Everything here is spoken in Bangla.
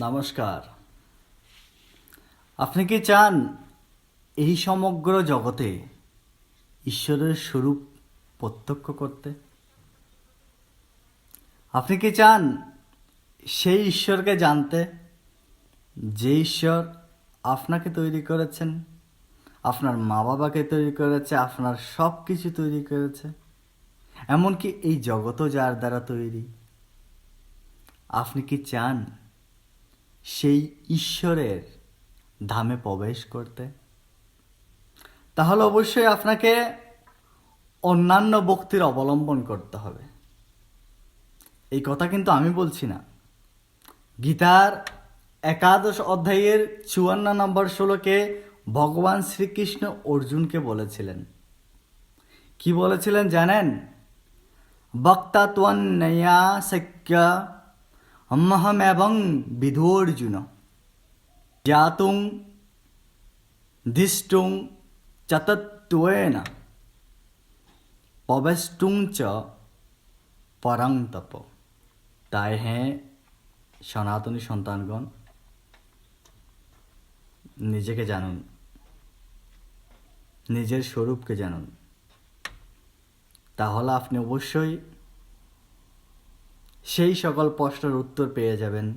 নমস্কার। আপনি কি চান এই সমগ্র জগতে ঈশ্বরের স্বরূপ প্রত্যক্ষ করতে? আপনি কি চান সেই ঈশ্বরকে জানতে, যে ঈশ্বর আপনাকে তৈরি করেছেন, আপনার মা বাবাকে তৈরি করেছে, আপনার সব কিছু তৈরি করেছে, এমনকি এই জগতও যার দ্বারা তৈরি? আপনি কি চান সেই ঈশ্বরের ধামে প্রবেশ করতে? তাহলে অবশ্যই আপনাকে অন্যান্য ভক্তির অবলম্বন করতে হবে। এই কথা কিন্তু আমি বলছি না। গীতার 11 অধ্যায়ের 54 নম্বর শ্লোকে ভগবান শ্রীকৃষ্ণ অর্জুনকে বলেছিলেন। কি বলেছিলেন জানেন? বক্তা ত্বন্নয়া শক্য অহম এবং বিধোর্জুন জ্ঞাতুং ধিষ্টুং চতত্ত্বেন প্রবেষ্টুং চ পরং তপ। তাই হ্যাঁ সনাতনী সন্তানগণ, নিজেকে জানুন, নিজের স্বরূপকে জানুন। তাহলে আপনি অবশ্যই সেই সকল প্রশ্নের উত্তর পেয়ে যাবেন